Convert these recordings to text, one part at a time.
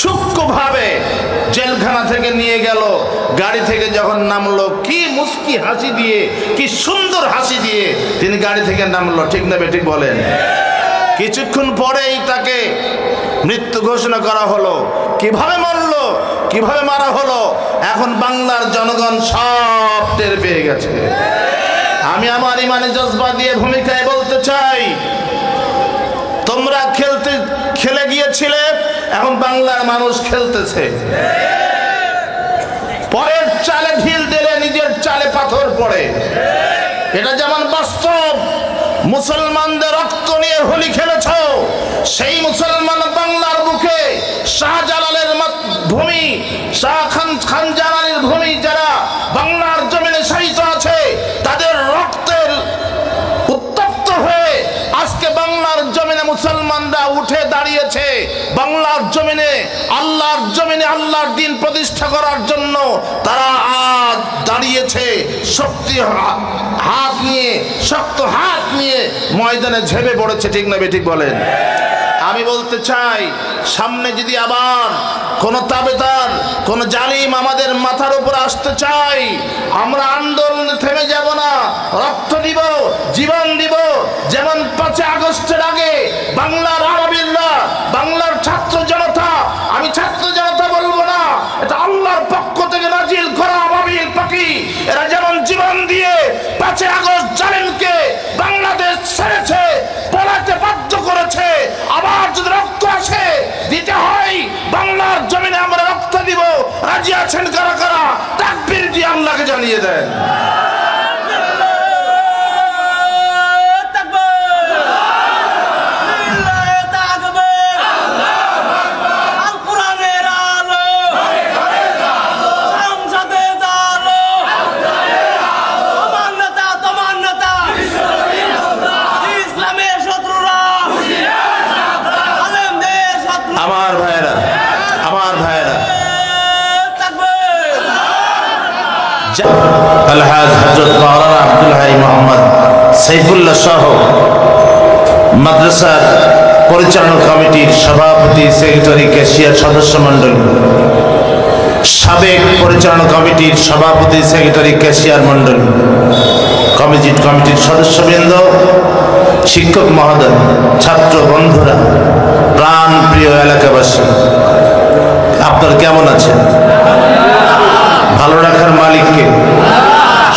সূক্ষ্মভাবে জেলখানা থেকে নিয়ে গেল। গাড়ি থেকে যখন নামলো, কি মুস্কি হাসি দিয়ে, কি সুন্দর হাসি দিয়ে তিনি গাড়ি থেকে নামলো, ঠিক না বেঠিক বলেন? কিছুক্ষণ পরেই তাকে মৃত্যু ঘোষণা করা হলো। কিভাবে মরলো, কিভাবে মারা হলো, এখন বাংলার জনগণ সব টের পেয়ে গেছে। আমি আমার ইমানি জজবা দিয়ে ভূমিকায় বলতে চাই, তোমরা খেলে গিয়েছিলে, এখন বাংলার মানুষ খেলতেছে। পরের চালে ঢিল দিলে নিজের চালে পাথর পড়ে, এটা যেমন বাস্তব। মুসলমানদের রক্ত নিয়ে হোলি খেলেছ, সেই মুসলমান বাংলার বুকে শাহজালালের ভূমি, খান জালালের ভূমি, যারা বাংলার জমিনে শায়িত আছে, তাদের রক্তের উত্তপ্ত হয়ে আজকে বাংলার জমিনে মুসলমানরা উঠে দাঁড়িয়েছে। বাংলার জমিনে, আল্লাহর জমিনে আল্লাহর দ্বীন প্রতিষ্ঠা করার জন্য তারা আজ দাঁড়িয়েছে শক্তি হাত নিয়ে, শক্ত হাত নিয়ে ময়দানে ঝেঁপে পড়েছে, ঠিক না বেঠিক বলেন? আমি বলতে চাই, সামনে যদি আবার কোন তাবেদার, কোন জালিম আমাদের মাথার উপর আসতে চাই, আমরা আন্দোলনে থেমে যাব না, রক্ত দিব, জীবন দিব। যেমন 5 আগস্টের আগে বাংলার আরবিরা, বাংলার ছাত্র জনতা, আমি ছাত্র জনতা বলবো না, এটা আল্লাহর পক্ষ থেকে নাজিল করা আবাবিল পাখি, এরা যেমন জীবন দিয়ে 5 আগস্ট জালিমকে বাংলাদেশ ছেড়েছে, পলাতে বাধ্য করেছে, আবার যদি রক্ত আসে দিতে হয়, বাংলার জমিনে আমরা রক্ত দিব। রাজি আছেন কারা কারা? তাকবীর দিয়ে আল্লাহকে জানিয়ে দেন। আলহাজ হযরত মাওলানা আব্দুল হাই মোহাম্মদ সাইফুল্লাহ সহ মাদ্রাসার পরিচালনা কমিটির সভাপতি, সেক্রেটারি, ক্যাশিয়ার, সদস্য মণ্ডলী, সাবেক পরিচালনা কমিটির সভাপতি, সেক্রেটারি, ক্যাশিয়ার মণ্ডলী, কমিটির সদস্যবৃন্দ, শিক্ষক মহোদয়, ছাত্র বন্ধুরা, প্রাণ প্রিয় এলাকাবাসী, আপনারা কেমন আছেন? ভালো রাখার মালিককে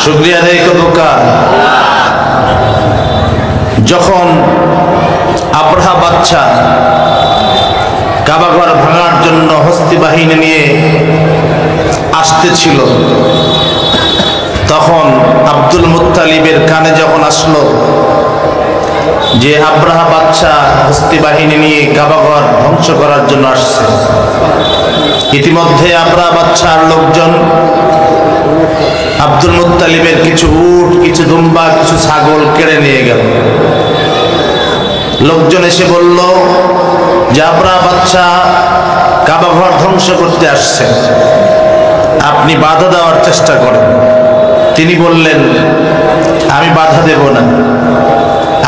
শুকরিয়া আদায় করব কার? যখন আব্রাহা বাদশা কাবাঘর ভাঙার জন্য হস্তি বাহিনী নিয়ে আসতেছিল, তখন আব্দুল মুত্তালিবের কানে যখন আসলো যে আব্রাহা বাদশা হস্তি বাহিনী নিয়ে কাবাঘর ধ্বংস করার জন্য আসছে, ইতিমধ্যে আব্রাহা বাদশার লোকজন আব্দুল মুত্তালিবের কিছু উট, কিছু দুম্বা, কিছু ছাগল কেড়ে নিয়ে গেল। লোকজন এসে বলল যে আব্রাহা বাদশা কাবাঘর ধ্বংস করতে আসছে, আপনি বাধা দেওয়ার চেষ্টা করেন। তিনি বললেন, আমি বাধা দেব না,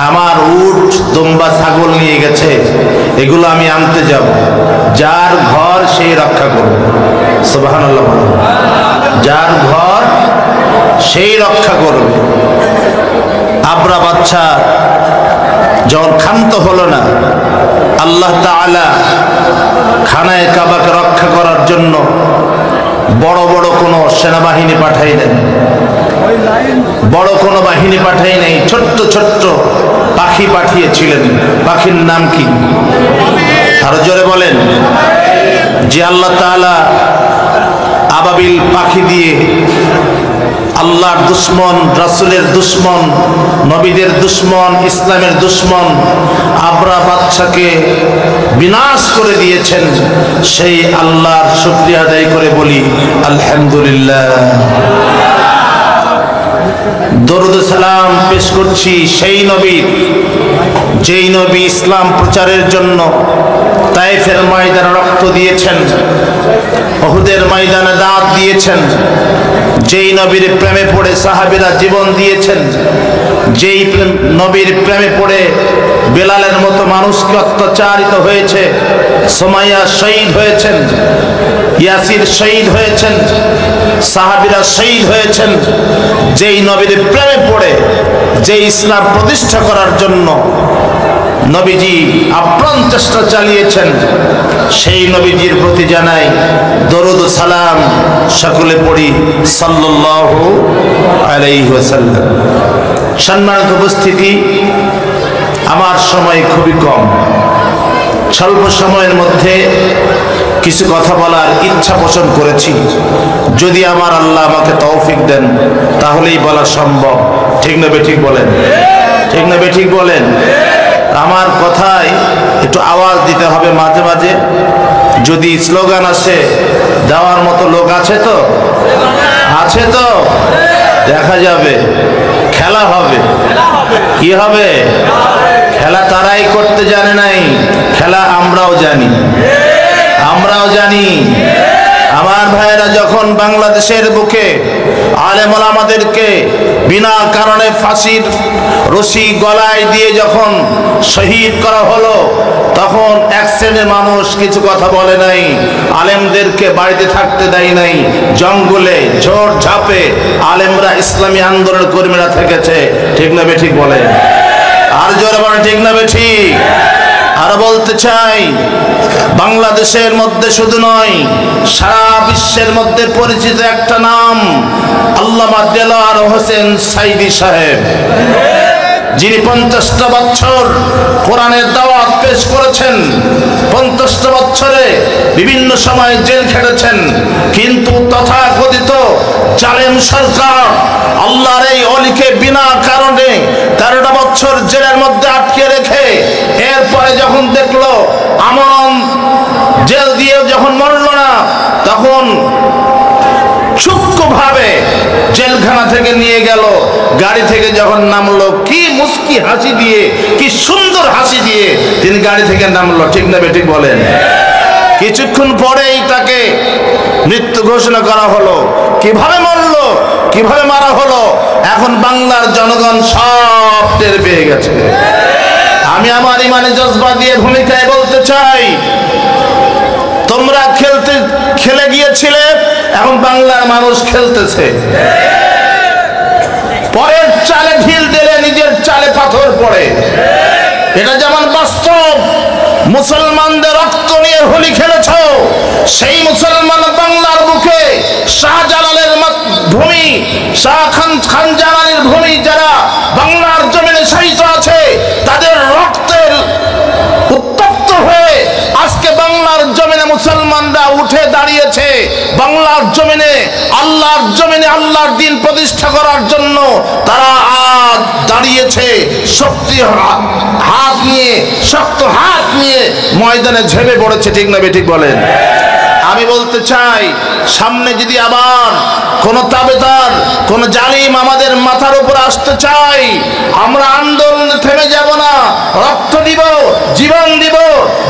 আমার উট, দুম্বা, ছাগল নিয়ে গেছে, এগুলো আমি আনতে যাব, যার ঘর সেই রক্ষা করবে। সুবহানাল্লাহ। যার ঘর সেই রক্ষা করবে। আব্রাহা বাদশা যখন ক্ষান্ত হলো না, আল্লাহ তাআলা খানায়ে কাবাকে রক্ষা করার জন্য বড় বড় কোনো সেনাবাহিনী পাঠাইলেন, বড় কোনো বাহিনী পাঠাই নাই, ছোট্ট ছোট্ট পাখি পাঠিয়েছিলেন। পাখির নাম কি? আরো জোরে বলেন। যে আল্লাহ তাআলা আবাবিল পাখি দিয়ে আল্লাহর দুশ্মন, রাসূলের দুশ্মন, নবীদের দুশ্মন, ইসলামের দুশ্মন আব্রাহা বাদশাকে বিনাশ করে দিয়েছেন, সেই আল্লাহর শুকরিয়া আদায় করে বলি আলহামদুলিল্লাহ। দরুদ সালাম পেশ করছি সেই নবীর, যেই নবী ইসলাম প্রচারের জন্য তায়েফের ময়দানে রক্ত দিয়েছেন, উহুদের ময়দানে দাঁত দিয়েছেন, যেই নবীর প্রেমে পড়ে সাহাবীরা জীবন দিয়েছেন, যেই নবীর প্রেমে পড়ে বেলালের মতো মানুষকে অত্যাচারিত হয়েছে, সুমাইয়া শহীদ হয়েছেন, ইয়াসির শহীদ হয়েছেন, সাহাবীরা শহীদ হয়েছেন। যেই নবীর প্রেমে পড়ে যে ইসলাম প্রতিষ্ঠা করার জন্য নবীজি আপ্রাণ চেষ্টা চালিয়েছেন, সেই নবীজির প্রতি জানাই দরুদ ও সালাম, সকলে পড়ি সাল্লাল্লাহু আলাইহি ওয়াসাল্লাম। সম্মানিত উপস্থিতি, আমার সময় খুবই কম, স্বল্প সময়ের মধ্যে কিছু কথা বলার ইচ্ছা পোষণ করেছি। যদি আমার আল্লাহ আমাকে তৌফিক দেন তাহলেই বলা সম্ভব। ঠিক না বেঠিক বলেন? ঠিক না বেঠিক বলেন? আমার কথায় একটু আওয়াজ দিতে হবে মাঝে মাঝে। যদি স্লোগান আসে দেওয়ার মতো লোক আছে তো? আছে তো? দেখা যাবে, খেলা হবে। কি হবে? খেলা তারাই করতে জানে নাই, খেলা আমরাও জানি, আমরাও জানি। আমার ভাইয়েরা, যখন বাংলাদেশের বুকে আলেম ওলামাদেরকে বিনা কারণে ফাঁসির রশি গলায় দিয়ে যখন শহীদ করা হলো, তখন এক শ্রেণীর মানুষ কিছু কথা বলে নাই, আলেমদেরকে বাড়িতে থাকতে দেয় নাই, জঙ্গলে ঝড় ঝাপে আলেমরা ইসলামী আন্দোলনের কর্মীরা থেকেছে। ঠিক না বেঠিক বলে? আর জোরে বলে ঠিক না বেঠিক? আর বলতে চাই, বাংলাদেশের মধ্যে শুধু নয়, সারা বিশ্বের মধ্যে পরিচিত একটা নাম আল্লামা দেলোয়ার হোসেন সাইদি সাহেব, যিনি 50টা বছর কোরআনের দাওয়াত পেশ করেছেন। 50টা বছরে বিভিন্ন সময় জেল খেটেছেন, কিন্তু তথাকথিত জালেম সরকার আল্লাহর এই অলিকে বিনা কারণে 13টা বছর জেলের মধ্যে আটকে রেখে এরপরে যখন দেখলো আমরণ জেল দিয়ে যখন মরল না, তখন সূক্ষ্মভাবে জেলখানা থেকে নিয়ে গেল। গাড়ি থেকে যখন নামলো, কি মুস্কি হাসি দিয়ে, কি সুন্দর হাসি দিয়ে তিনি গাড়ি থেকে নামলো। ঠিক না বেঠিক বলেন? কিছুক্ষণ পরেই তাকে মৃত্যু ঘোষণা করা হলো। কিভাবে মরলো, কিভাবে মারা হলো, এখন বাংলার জনগণ সব টের পেয়ে গেছে। আমি আমার ইমানে জজবা দিয়ে ভূমিকায় বলতে চাই, তোমরা খেলে গিয়েছিলে, এখন বাংলার মানুষ খেলতেছে। পরের চালে ঢিল দিলে নিজের চালে পাথর পড়ে, এটা যেমন বাস্তব। মুসলমানদের রক্ত নিয়ে হোলি খেলেছ, সেই মুসলমান বাংলার বুকে শাহজালালের ভূমি, খান জালালের ভূমি, যারা বাংলার জমিনে শহীদ আছে, তাদের রক্তের উত্তপ্ত হয়ে আজকে বাংলার জমিনে মুসলমানরা উঠে দাঁড়িয়েছে। বাংলার জমিনে, আল্লাহর জমিনে আল্লাহর দ্বীন প্রতিষ্ঠা করার জন্য তারা আজ দাঁড়িয়েছে শক্তি হাত নিয়ে, শক্ত হাত নিয়ে ময়দানে ঝেঁপে পড়েছে। ঠিক না বেঠিক বলেন? আমি বলতে চাই, সামনে যদি আবার কোন তাবেদার, কোন জালিম আমাদের মাথার উপর আসতে চাই, আমরা আন্দোলনে থেমে যাব না, রক্ত দিব, জীবন দিব।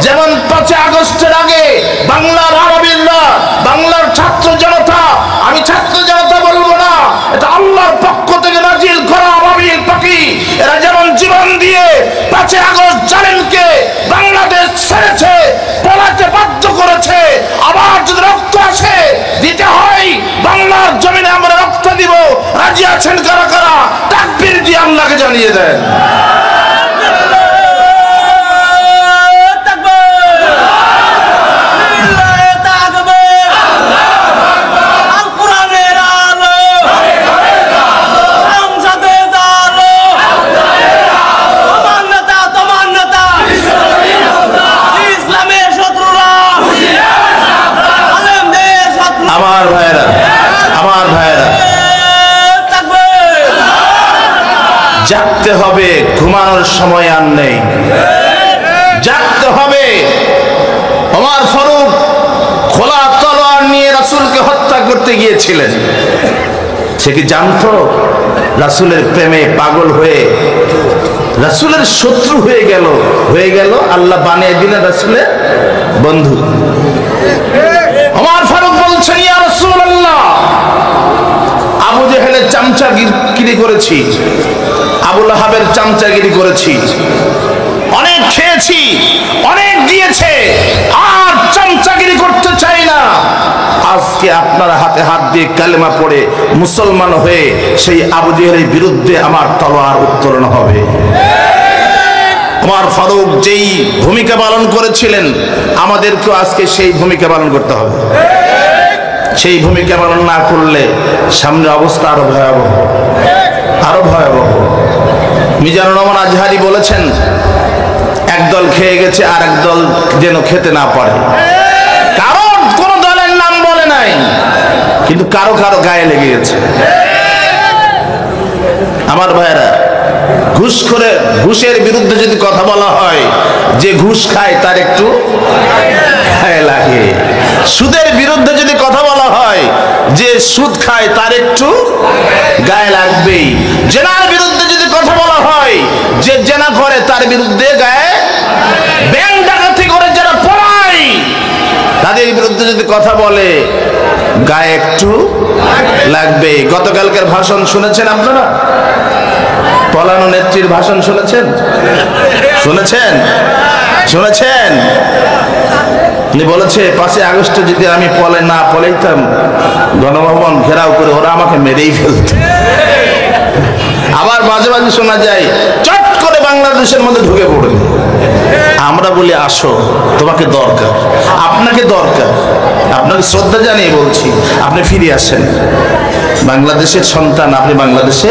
যেমন 5 আগস্টের আগে বাংলার আরবিরা, বাংলার ছাত্র জনতা, আমি ছাত্র জনতা বলবো না, এটা আল্লাহর পক্ষ থেকে নাজিল করা আবাবিল পাখি, এরা যেমন জীবন দিয়ে 5 আগস্ট জালিমকে বাংলাদেশ ছেড়েছে, পলাতে বাধ্য করেছে, আবার যদি রক্ত আসে দিতে হয়, বাংলার জমিনে আমরা রক্ত দিব। রাজি আছেন কারা কারা? তাকবীর দিয়ে আল্লাহকে জানিয়ে দেন। জাগতে হবে, ঘুমানোর সময় আর নেই, জাগতে হবে। ওমর ফারুক খোলা তলোয়ার নিয়ে রাসূলকে হত্যা করতে গিয়েছিলেন। সে কি জানতো রাসূলের প্রেমে পাগল হয়ে রাসূলের শত্রু হয়ে গেল, আল্লাহ বানিয়ে দিলেন রাসূলের বন্ধু। ওমর ফারুক বলছেন, ইয়া রাসূলুল্লাহ, আবু জেহেলের চামচাগিরি করেছি, আবু লাহাবের চামচাগিরি করেছি, অনেক খেয়েছি, অনেক গিয়েছে, আর চামচাগিরি করতে চাই না। আজকে আপনারা হাতে হাত দিয়ে কালেমা পড়ে মুসলমান হয়ে সেই আবু জেহেলের বিরুদ্ধে আমার তলোয়ার উত্তোলন হবে। ওমর ফারুক যেই ভূমিকা পালন করেছিলেন, আমাদেরকেও আজকে সেই ভূমিকা পালন করতে হবে। সেই ভূমিকা পালন না করলে সামনে অবস্থা আরো ভয়াবহ, আরো ভয়াবহ। মিজানুর রহমান আজহারি বলেছেন, একদল খেয়ে গেছে আর একদল যেন খেতে না পারে। কারো কোন দলের নাম বলে নাই, কিন্তু কারো কারো গায়ে লেগে গেছে। আমার ভাইয়েরা, ঘুষের বিরুদ্ধে যদি কথা বলা হয়, যে ঘুষ খায় তার একটু গায়ে লাগে। সুদের বিরুদ্ধে যদি কথা বলা হয়, যে সুদ খায় তার একটু গায়ে লাগবেই। জেনার বিরুদ্ধে যদি কথা বলা হয়, যে জেনা করে তার বিরুদ্ধে গায়ে, ব্যাংক ডাকাতি করে যারা পড়ায় তাদের বিরুদ্ধে যদি কথা বলে, গায়ে একটু লাগবে। গতকালকের ভাষণ শুনেছেন আপনারা? পলানো নেত্রীর ভাষণ শুনেছেন? শুনেছেন? শুনেছেন? উনি বলেছে, 5 আগস্টে যদি আমি না পলাইতাম, গণভবন ঘেরাও করে ওরা আমাকে মেরেই ফেলত। আবার মাঝে মাঝে শোনা যায়, চট করে বাংলাদেশের মধ্যে ঢুকে পড়বে। আমরা বলি, আসো, তোমাকে দরকার, আপনাকে দরকার, আপনাকে শ্রদ্ধা জানিয়ে বলছি, আপনি ফিরে আসেন। বাংলাদেশের সন্তান, আপনি বাংলাদেশে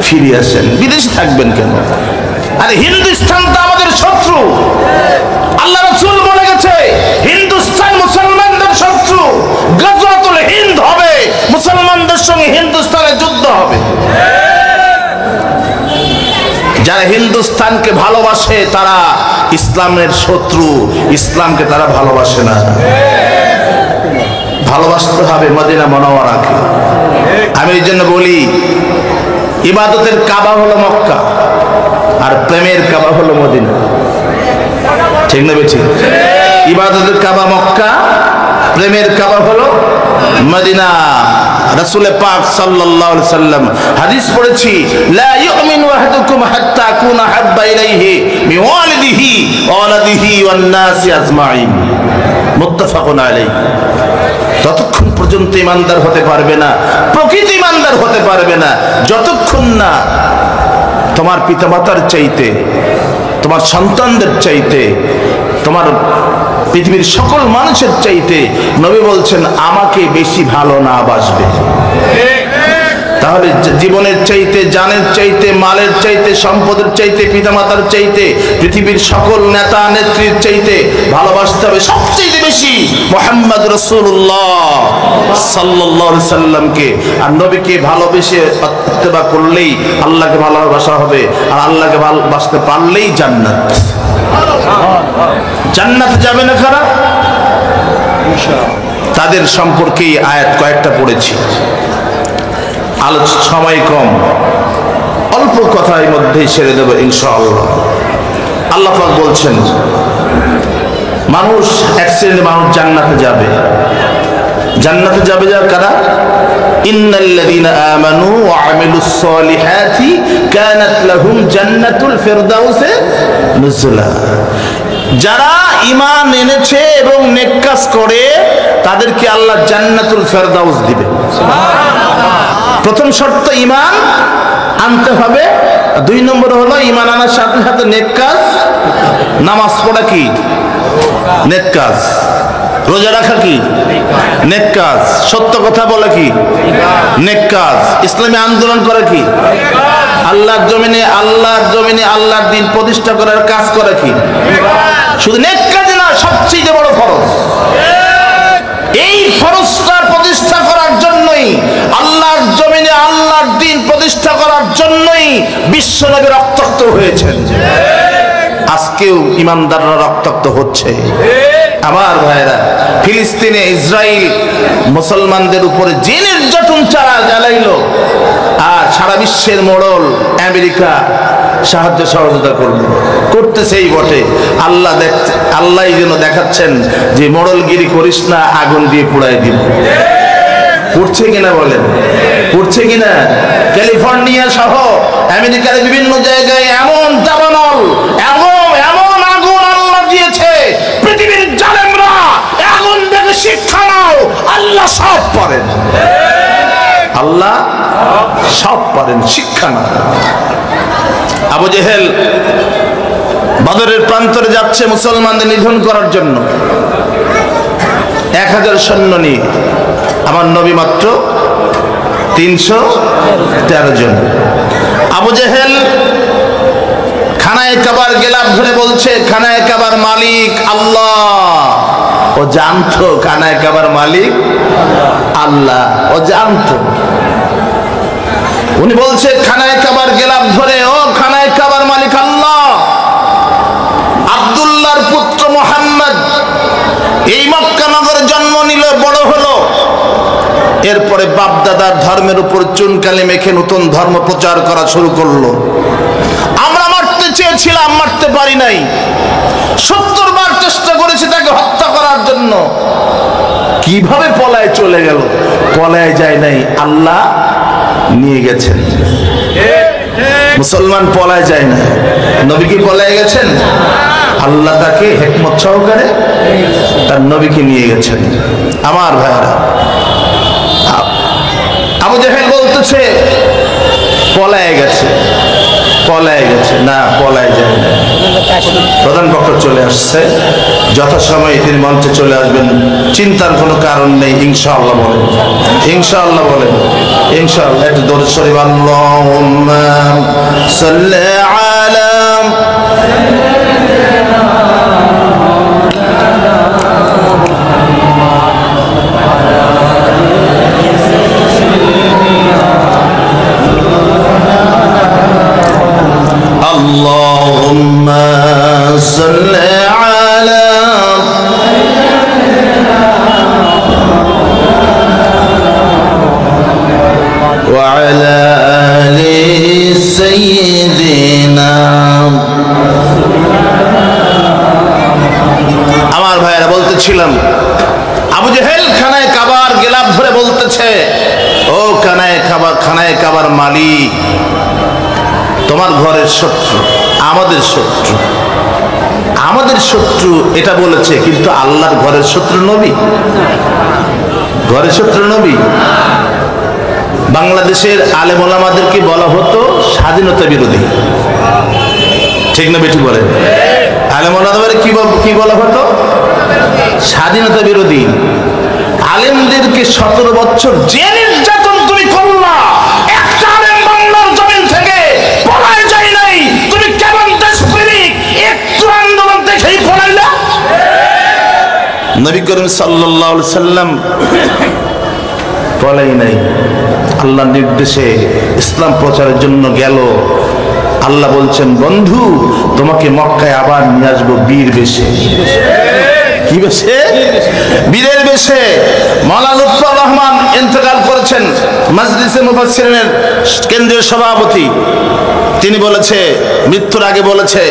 ফিরে আসেন। বিদেশে থাকবেন কেন? আরে হিন্দুস্তান তো আমাদের শত্রু। আল্লাহ রাসূল বলে গেছে, হিন্দুস্তান মুসলমানদের শত্রু। গজওয়াতুল হিন্দ হবে, মুসলমানদের সঙ্গে হিন্দুস্তানের যুদ্ধ হবে। যারা হিন্দুস্তানকে ভালোবাসে তারা ইসলামের শত্রু, ইসলামকে তারা ভালোবাসে না। ভালোবাসতে হবে মদিনা মুনাওয়ারাকে। আমি এই জন্য বলি, ইবাদতের কাবা হলো মক্কা, আর প্রেমের কাবা হলো মদিনা। ঠিক না বেঠিক? ইবাদতের কাবা মক্কা, প্রেমের কাবা হলো মদিনা। রাসূল পাক সাল্লাল্লাহু আলাইহি সাল্লাম হাদিস পড়েছি, লা ইউমিনু আহাদুকুম হাত্তা আকুনা হাব্বা ইলাইহি মিন ওয়ালিদিহি ওয়া ওয়ালাদিহি ওয়ান নাসি আজমাইন। মুত্তাফাকুন আলাইহি। ততক্ষণ পর্যন্ত ইমানদার হতে পারবে না, প্রকৃত ইমানদার হতে পারবে না, যতক্ষণ না তোমার পিতামাতার চাইতে, তোমার সন্তানদের চাইতে, তোমার পৃথিবীর সকল মানুষের চাইতে, নবী বলছেন, আমাকে বেশি ভালো না বাসবে। তাহলে জীবনের চাইতে, জানের চাইতে, মালের চাইতে, সম্পদের চাইতে, পিতামাতার চাইতে, পৃথিবীর সকল নেতা নেত্রীর চাইতে ভালোবাসতে হবে সবচেয়ে বেশি মুহাম্মদ রাসূলুল্লাহ সাল্লাল্লাহু আলাইহি সাল্লামকে। আর নবীকে ভালোবেসে ইত্তেবা করলেই আল্লাহকে ভালোবাসা হবে, আর আল্লাহকে ভালোবাসতে পারলেই জান্নাত। জান্নাতে যাবে না কারা? তাদের সম্পর্কে আয়াত কয়েকটা পড়েছি। সময় কম, অল্প কথার মধ্যেই ছেড়ে দেব ইনশাআল্লাহ। আল্লাহ পাক বলছেন, মানুষ, এক শ্রেণীর মানুষ জান্নাতে যাবে। জান্নাতে যাবে যারা? কারা? ইন্নাল্লাযীনা আমানু ওয়া আমিলুস সলিহাতি কানাত লাহুম জান্নাতুল ফিরদাউসে নুজুলা। যারা ঈমান এনেছে এবং নেক কাজ করে, তাদেরকে আল্লাহ জান্নাতুল ফিরদাউস দিবে। প্রথম শর্ত ঈমান আনতে হবে। 2 নম্বর হলো ঈমান আনার সাথে সাথে নেক কাজ। নামাজ পড়া কি নেক কাজ? রোজা রাখা কি নেক কাজ? সত্য কথা বলা কি নেক কাজ? ইসলামী আন্দোলন করা কি? আল্লাহর জমিনে আল্লাহর দ্বীন প্রতিষ্ঠা করার কাজ করা কি? শুধু নেক কাজ না, সবচেয়ে বড় ফরজ। এই ফরজটা প্রতিষ্ঠা করার জন্যই, আল্লাহর জমিনে আল্লাহর দ্বীন প্রতিষ্ঠা করার জন্যই বিশ্বনবী রক্তাক্ত হয়েছেন। আজকেও ইমানদাররা রক্তাক্ত হচ্ছে। আমার ভাইরা, ফিলিস্তিনে ইসরায়েল মুসলমানদের উপরে যে নির্যাতন চালাইল, আর সারা বিশ্বের মোড়ল আমেরিকা সাহায্য সহযোগিতা করতেছেই বটে। আল্লাহ যেন দেখাচ্ছেন যে মোড়লগিরি করিস না, আগুন দিয়ে পুড়াই দিব। পড়ছে কিনা বলেন? পড়ছে কিনা? ক্যালিফোর্নিয়া সহ আমেরিকার বিভিন্ন জায়গায় এমন দাবানল, এমন আগুন আল্লাহ দিয়েছে, আল্লাহ সব পারেন, শিক্ষা না। আবু জেহেল বদরের প্রান্তরে যাচ্ছে মুসলমানদের নিধন করার জন্য 1000 সৈন্য নিয়ে। আমার নবী মাত্র 313 জন। আবু জেহেল খানায়ে কাবার গেলাপ ধরে বলছে খানায়ে কাবার মালিক আল্লাহ। ও জানতো খানায়ে কাবার মালিক আল্লাহ, ও জানতো। উনি বলছে খানায়ে কাবার গেলাপ ধরে, ও খানায়ে কাবার মালিক আল্লাহ, আব্দুল্লাহর পুত্র মুহাম্মদ এই মক্কা নগরে জন্ম নিল, বড় হলো, এরপরে বাপ দাদার ধর্মের উপর চুনকালি মেখে নতুন ধর্ম প্রচার করা শুরু করলো। আমরা মারতে চেয়েছিলাম, মারতে পারি নাই। 70 বার চেষ্টা করেছি তাকে হত্যা করার জন্য। কিভাবে পলায় চলে গেল? পলায় যায় নাই, আল্লাহ নিয়ে গেছেন। মুসলমান পলায় যায় না, নবী কি পলায় গেছেন? আল্লাহ তাকে হিকমত সহকারে তার নবীকে নিয়ে গেছেন। আমার ভাইরা, আবু জেহেল বলতেছে পলায় গেছে, পলায় গেছে না, পলায় যায় না। প্রধান বক্তা চলে আসছে, যথাসময়ে তিনি মঞ্চে চলে আসবেন, চিন্তার কোনো কারণ নেই। ইনশাআল্লাহ বলেন, ইনশাআল্লাহ বলেন, ইনশাআল্লাহ। একটু দরুদ শরীফ আল্লাহুম্মা সাল্লি আলা اللهم صل على وعلى آل سيدنا। আমার ভাইরা বলতেছিলাম, আবু জেহেল খানায়ে কাবার গেলাপ ধরে বলতেছে, ও খানায়ে কাবার মালিক, তোমার ঘরের শত্রু আমাদের শত্রু, আমাদের শত্রু এটা বলেছে, কিন্তু আল্লাহর ঘরের শত্রু নবী, ঘরের শত্রু নবী। বাংলাদেশের আলেম ওলামাদেরকে বলা হতো স্বাধীনতা বিরোধী, ঠিক না বেটি বলেন? আলেম ওলামাদের কি বলা হতো? স্বাধীনতা বিরোধী। আলেমদেরকে 17 বছর যে নির্যাতন তুমি করলা, একটা আলেম বাংলার জমিন থেকে পলায় যায় নাই। তুমি কেমন দেশপ্রেমিক, একটু আন্দোলন দেখেই পলাইলা? নবী করিম সাল্লাল্লাহু আলাইহি সাল্লাম পলাই নাই, আল্লাহর নির্দেশে ইসলাম প্রচারের জন্য গেল। আল্লাহ বলছেন, বন্ধু তোমাকে মক্কায় আবার নিয়ে আসবো বীর বেশে। কি বেশে? বীরের বেশে। মাওলানা লুৎফর রহমান ইন্তেকাল করেছেন, মাজলিসে মুফাসসিরিনের কেন্দ্রীয় সভাপতি। তিনি বলেছে, মৃত্যুর আগে বলেছে,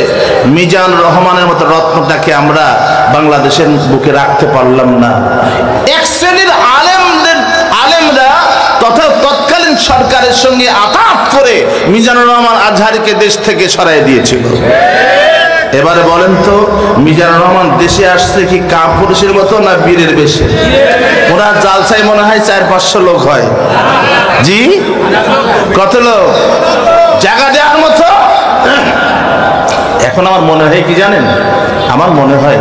মিজানুর রহমানের মতো রত্নটাকে আমরা বাংলাদেশের বুকে রাখতে পারলাম না। এক শ্রেণীর আলেমরা তথা তৎকালীন সরকারের সঙ্গে আঘাত করে মিজানুর রহমান আজহারিকে দেশ থেকে সরাই দিয়েছিল। এবারে বলেন তো, মিজানুর রহমান দেশে আসছে কি কাপুরুষের মতো না বীরের বেশে? ওরা জালসায় মনে হয় 400-500 লোক হয়। জি, কত লোক? জায়গা দেওয়ার মতো। এখন আমার মনে হয় কি জানেন, আমার মনে হয়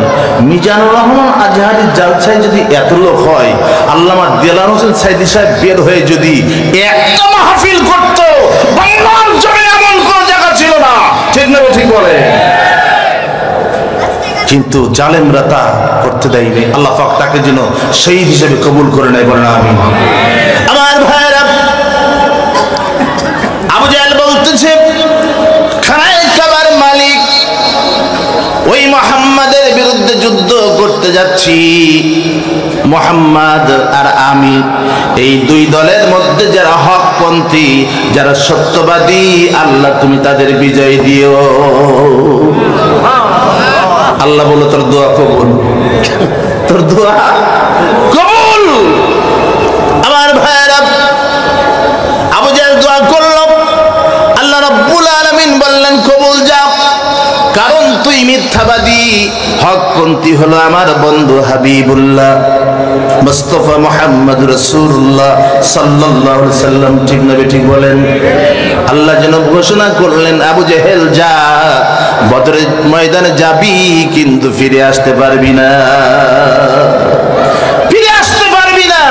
মিজানুর রহমান আজহারির জালসায় যদি এত লোক হয়, আল্লামা দেলাওয়ার হোসেন সাইদি সাহেব বের হয়ে যদি একটা মাহফিল করত, বাংলার জমিনে এমন কোন জায়গা ছিল না। ঠিক না? ঠিক বলে। কিন্তু জালেমরা তা করতে দেয়নি। আল্লাহ পাক তাকে যেন শহীদ হিসেবে কবুল করে নেয়, বলেন আমিন। আমার ভাইরা, আবু জাহেল বলতেছে, খানায়ে কাবার মালিক ওই মুহাম্মাদের বিরুদ্ধে যুদ্ধ করতে যাচ্ছি। মুহাম্মদ আর আমি, এই দুই দলের মধ্যে যারা হকপন্থী, যারা সত্যবাদী, আল্লাহ তুমি তাদের বিজয় দিও। আল্লাহ বলো, তোর দোয়া কবুল, তোর দোয়া কবুল। আমার ভাইরা, আবু জাহেল দোয়া করল, আল্লাহ রাব্বুল আলামিন বললেন কবুল যা, কারণ তুই মিথ্যাবাদী। হকপন্থী হলো আমার বন্ধু হাবিবুল্লাহ। মুস্তাফা মুহাম্মদ রাসূলুল্লাহ সাল্লাল্লাহু আলাইহি সাল্লাম, ঠিক না ঠিক বলেন? আল্লাহ যেন ঘোষণা করলেন, আবু জেহেল যা, বদরের ময়দানে যাবি কিন্তু ফিরে আসতে পারবি না, ফিরে আসতে পারবি না,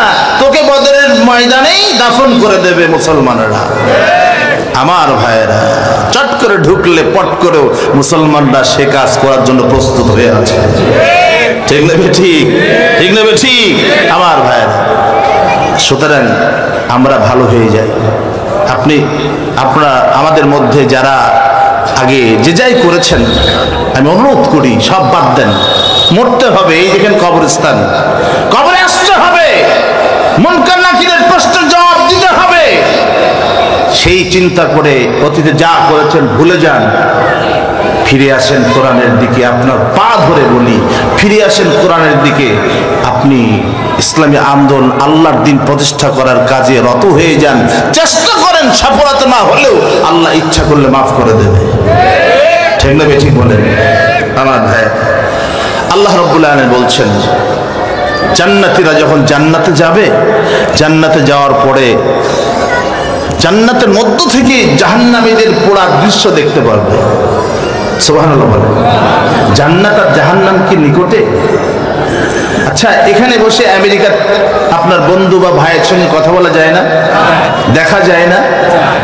তোকে বদরের ময়দানেই দাফন করে দেবে মুসলমানেরা। আমার ভাইয়েরা, চট করে ঢুকলে পট করেও মুসলমানরা সে কাজ করার জন্য প্রস্তুত হয়ে আছে। ঠিক না ঠিক? ঠিক না ঠিক? আমার ভাইয়েরা, সুতরাং আমরা ভালো হয়ে যাই। আপনারা আমাদের মধ্যে যারা আগে যে যাই করেছেন, আমি অনুরোধ করি সব বাদ দেন। মরতে হবে, এই দেখেন কবরস্থান, কবরে আসতে হবে, মুনকার নাকিরের প্রশ্নের জবাব দিতে হবে। সেই চিন্তা করে অতীতে যা করেছেন ভুলে যান, ফিরে আসেন কোরআনের দিকে। আপনার পা ধরে বলি, ফিরে আসেন কোরআনের দিকে। আপনি ইসলামী আন্দোলন, আল্লাহর দিন প্রতিষ্ঠা করার কাজে রত হয়ে যান, চেষ্টা করেন। সফলতা না হলেও আল্লাহ ইচ্ছা করলে মাফ করে দেবে। ঠিক না ঠিক বলেন? আমার ভাই, আল্লাহ রাব্বুল আলামিন বলছেন, জান্নাতীরা যখন জান্নাতে যাবে, জান্নাতে যাওয়ার পরে জান্নাতের মধ্য থেকে জাহান্নামীদের পোড়া দৃশ্য দেখতে পারবে। সুবহানাল্লাহ বলেন। জান্নাত আর জাহান্নাম কি নিকটে? আচ্ছা, এখানে বসে আমেরিকার আপনার বন্ধু বা ভাইয়ের সঙ্গে কথা বলা যায় না? দেখা যায় না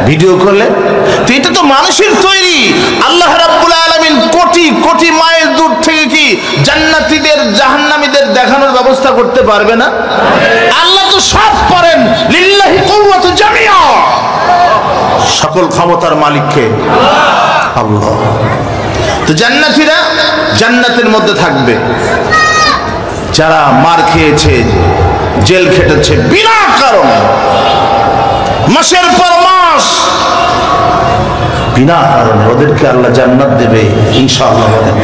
ভিডিও কলে? তো এটা তো মানুষের তৈরি। আল্লাহ রাব্বুল আলামিন কোটি কোটি মাইল দূর থেকে কি জান্নাতীদের জাহান্নামীদের দেখানোর ব্যবস্থা করতে পারবে না? আল্লাহ তো সব পারেন। লিল্লাহি কুওয়াতু জামিআ, সকল ক্ষমতার মালিককে আল্লাহ। তো জান্নাতীরা জান্নাতের মধ্যে থাকবে। যারা মার খেয়েছে, জেল খেটেছে বিনা কারণে, মাসের পর মাস বিনা কারণে, ওদেরকে আল্লাহ জান্নাত দেবে ইনশাআল্লাহ বলেন।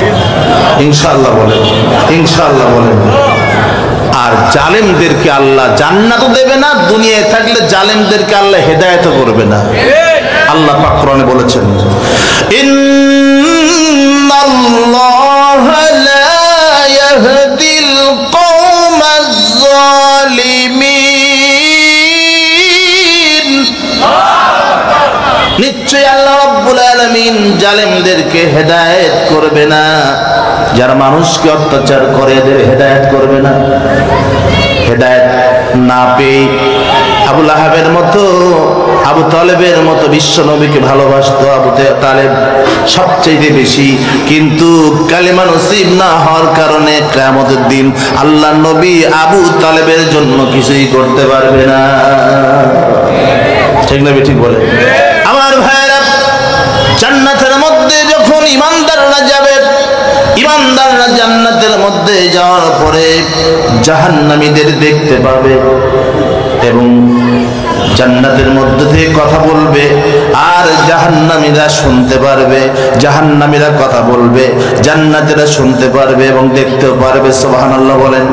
ইনশাআল্লাহ বলেন। ইনশাআল্লাহ বলেন। আর জালেমদেরকে আল্লাহ জান্নাতও দেবে না, দুনিয়ায় থাকলে জালেমদেরকে আল্লাহ হেদায়েতও করবে না। আল্লাহ পাক কোরআনে বলেছেন, ইন্নাল্লাহা লা ইয়াহদিল কওমাজ যালিমিন। নিশ্চয়ই আল্লাহ রাব্বুল আলামিন জালেমদেরকে হেদায়েত করবে না। যারা মানুষকে অত্যাচার করে এদের হেদায়েত করবে না। হেদায়েত না পেয়ে আবু লাহাবের মতো, আবু তালেবের মতো বিশ্ব নবীকে ভালোবাসতো আবু তালেব সবচেয়ে বেশি, কিন্তু কালেমা নসিব না হওয়ার কারণে কিয়ামতের দিন আল্লাহ নবী আবু তালেবের জন্য কিছুই করতে পারবে না। ঠিক না ঠিক বলে? আমার ভাইরা, জান্নাতের মধ্যে যখন ইমানদাররা যাবে, ইমানদাররা জান্নাতের মধ্যে যাওয়ার পরে জাহান্নামীদের দেখতে পাবে এবং জান্নাতের মধ্যে থেকে কথা বলবে, আর জাহান্নামীরা শুনতে পারবে। জাহান্নামীরা কথা বলবে, জান্নাতীরা শুনতে পারবে এবং দেখতেও পারবে। সুবহানাল্লাহ বলেন।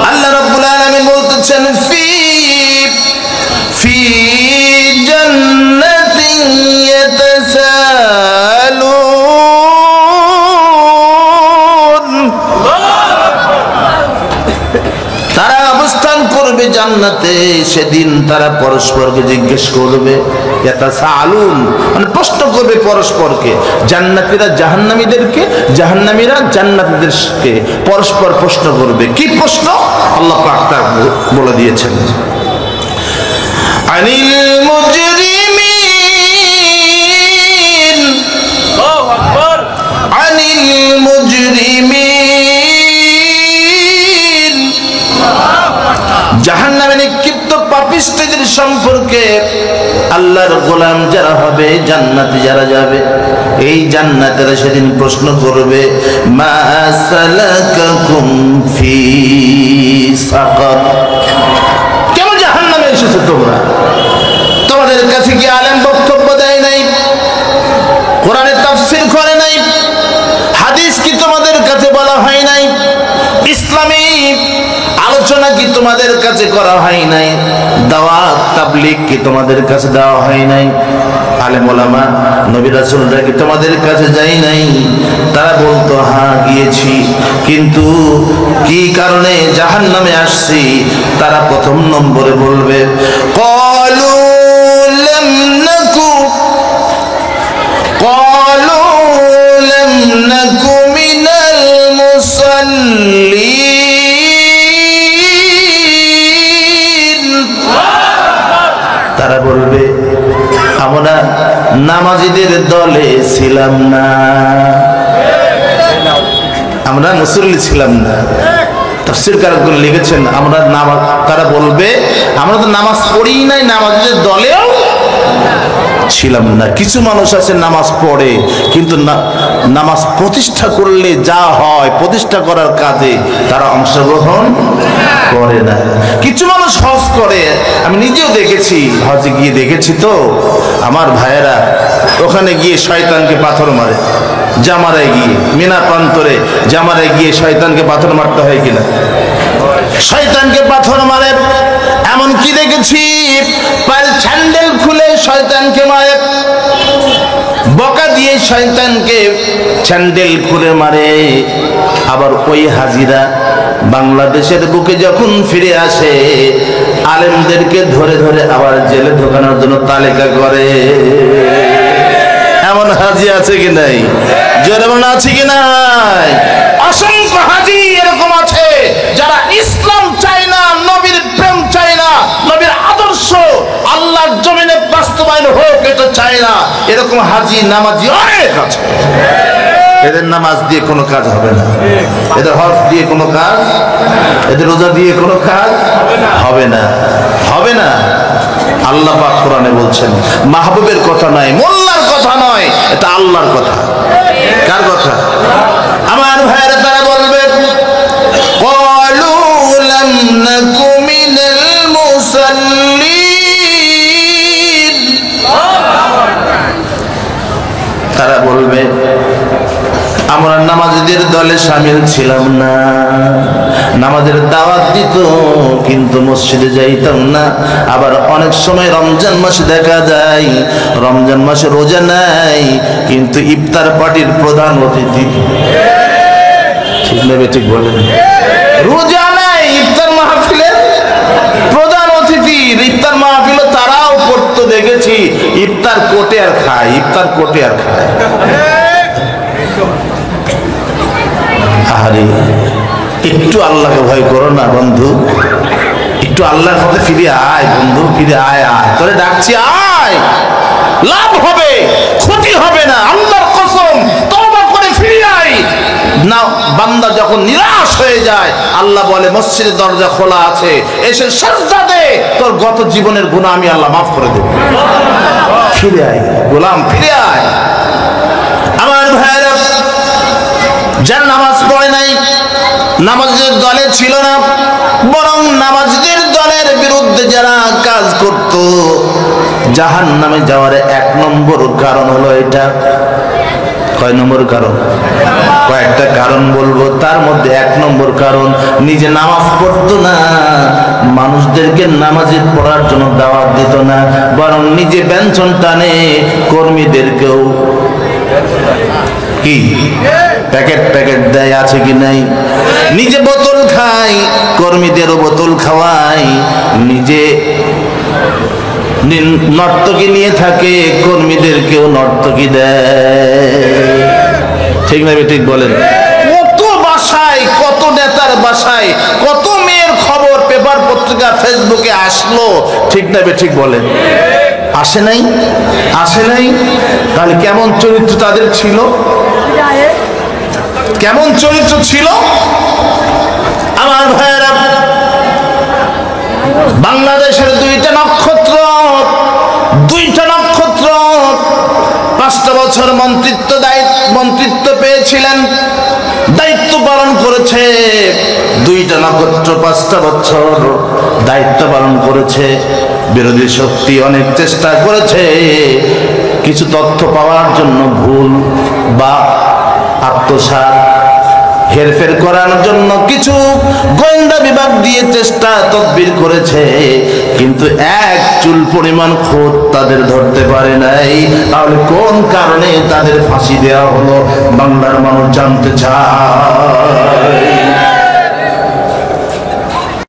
আল্লাহ রাব্বুল আলামিন বলতেছেন, ফি জান্নাতিন ইয়াতাসালুন। তারা অবস্থান করবে জান্নাতে, সেদিন তারা পরস্পরকে জিজ্ঞেস করবে, ইয়াতাসালুন মানে প্রশ্ন করবে পরস্পরকে। জান্নাতীরা জাহান্নামীদেরকে, জাহান্নামীরা জান্নাতীদেরকে পরস্পর প্রশ্ন করবে। কি প্রশ্ন? আল্লাহ পাক তা বলে দিয়েছেন, আনিল মুজরিমিন, আল্লাহু আকবার, আনিল মুজরিমিন, জাহান্নামে নিক্ষিপ্ত পাপিষ্ঠদের সম্পর্কে আল্লাহর গোলাম যারা হবে, জান্নাতে যারা যাবে, এই জান্নাতেরা সেদিন প্রশ্ন করবে, মা সালাকাকুম ফি সাকার, কেন জাহান্নামে এসেছো তোমরা? তোমাদের কাছে কি আলেম বক্তব্য দেয় নাই? কোরআনের তাফসীর করে নাই? হাদিস কি তোমাদের কাছে বলা হয় নাই? ইসলামী আলোচনা কি তোমাদের কাছে করা হয় নাই? দাওয়াত তাবলীগ কি তোমাদের কাছে দেওয়া হয় নাই? আলেম ওলামা নবী রাসূলরা কি তোমাদের কাছে যাই নাই? তারা বলতো হ্যাঁ গিয়েছি, কিন্তু কি কারণে জাহান্নামে আসছি তারা প্রথম নম্বরে বলবে ক্বালু লাম নাকু মিনাল মুসাল্লিন। তারা বলবে আমরা নামাজীদের দলে ছিলাম না, আমরা মুসল্লি ছিলাম না। তাফসীরকারগণ লিখেছেন আমরা নামাজ, তারা বলবে আমরা তো নামাজ পড়ি নাই, নামাজীদের দলেও ছিলাম না। কিছু মানুষ আছে নামাজ পড়ে কিন্তু নামাজ প্রতিষ্ঠা করলে যা হয় প্রতিষ্ঠা করার কাজে তারা অংশগ্রহণ করে না। কিছু মানুষ হজ করে, আমি নিজেও দেখেছি, হজে গিয়ে দেখেছি তো আমার ভাইয়েরা, ওখানে গিয়ে শয়তানকে পাথর মারে। জামারায় গিয়ে মিনা প্রান্তরে জামারায় গিয়ে শয়তানকে পাথর মারতে হয় কিনা? শয়তানকে পাথর মারে। এমন কি দেখেছি পায়ের স্যান্ডেল খুলে শয়তানকে মারে, বকা দিয়ে শয়তানকে স্যান্ডেল খুলে মারে। আবার ওই হাজিরা বাংলাদেশের বুকে যখন ফিরে আসে আলেমদেরকে ধরে ধরে আবার জেলে ঢোকানোর জন্য তালিকা করে। এমন হাজি আছে কি নাই? জোরে বলেন আছে কি নাই? অসংখ্য হাজি এরকম আছে যারা ইসলাম চায় না, নবীর প্রেম চায় না, নবীর আদর্শ আল্লাহর জমিনে বাস্তবায়ন হোক এটা চায় না। এরকম হাজি নামাজি অনেক আছে। এদের নামাজ দিয়ে কোনো কাজ হবে না, এদের হজ দিয়ে কোনো কাজ, এদের রোজা দিয়ে কোনো কাজ হবে না, হবে না। আল্লাহ পাক কোরআনে বলছেন, মাহবুবের কথা নয়, মোল্লার কথা নয়, এটা আল্লাহর কথা। কার কথা? আমার ভাইয়েরা তারা বলবে ক্বালু লাম নাকু মিনাল মুসাল্লিন। তারা বলবে আমরা নামাজীদের দলে শামিল ছিলাম না, নামাজের দাওয়াত দিত কিন্তু মসজিদে যাইতাম না। আবার অনেক সময় রমজান মাসে দেখা যায় রমজান মাসে রোজা নাই কিন্তু ইফতার পার্টির প্রধান অতিথি। ঠিক নেবে? ঠিক বলেন। রোজা নাই, ইফতার মাহফিলের প্রধান অতিথি। ইফতার মাহফিলে তারাও পড়তো দেখেছি, ইফতার কোটে আর খায়, ইফতার কোটে আর খায়। আরে একটু আল্লাহকে ভয় করো না বন্ধু, একটু আল্লাহর পথে ফিরে আয় বন্ধু, ফিরে আয়। আয় তোরে ডাকছি, আয়, লাভ হবে, ক্ষতি হবে না। আল্লাহর কসম, তওবা করে ফিরে আয় না। বান্দা যখন নিরাশ হয়ে যায় আল্লাহ বলে মসজিদের দরজা খোলা আছে, এসে সাজদা দে, তোর গত জীবনের গুনাহ আমি আল্লাহ মাফ করে দেব। ফিরে আয় গোলাম, ফিরে আয়। আমার ভাইরা, যারা নামাজ পড়ে নাই, নামাজের দলে ছিল না, বরং নামাজের দলের বিরুদ্ধে যারা কাজ করত, জাহান্নামে যাওয়ার 1 নম্বর কারণ হলো এটা। কয় নম্বর কারণ? কয়েকটা কারণ বলবো, তার মধ্যে 1 নম্বর কারণ নিজে নামাজ পড়তো না, মানুষদেরকে নামাজে পড়ার জন্য দাওয়াত দিত না, বরং নিজে ব্যঞ্জন টানে কর্মীদেরকেও কি প্যাকেট প্যাকেট দেয়, আছে কি নাই? নিজে বোতল খায়, কর্মীদেরও বোতল খাওয়ায়, নিজে নর্তকী নিয়ে থাকে, কর্মীদেরকেও নর্তকী দেয়। ঠিক না? ঠিক বলেন। কত বাসায়, কত নেতার বাসায়, কত মেয়ের খবর পেপার পত্রিকা ফেসবুকে আসলো। ঠিক না? ঠিক বলেন। আসে নাই? আসে নাই? তাহলে কেমন চরিত্র তাদের ছিল? কেমন চরিত্র ছিল? আমার ভাইয়েরা, বাংলাদেশের 2টা নক্ষত্র 5টা বছর মন্ত্রিত্ব পেয়েছিলেন, দায়িত্ব পালন করেছে। 2টা নক্ষত্র 5টা বছর দায়িত্ব পালন করেছে। বিরোধী শক্তি অনেক চেষ্টা করেছে কিছু তথ্য পাওয়ার জন্য, ভুল বা আত্মসাৎ হেরফের করার জন্য কিছু গোয়েন্দা বিভাগ দিয়ে চেষ্টা তদবির করেছে, কিন্তু এক চুল পরিমাণ খোঁজ তাদের ধরতে পারে নাই। তাহলে কোন কারণে তাদের ফাঁসি দেওয়া হলো বাংলার মানুষ জানতে চায়।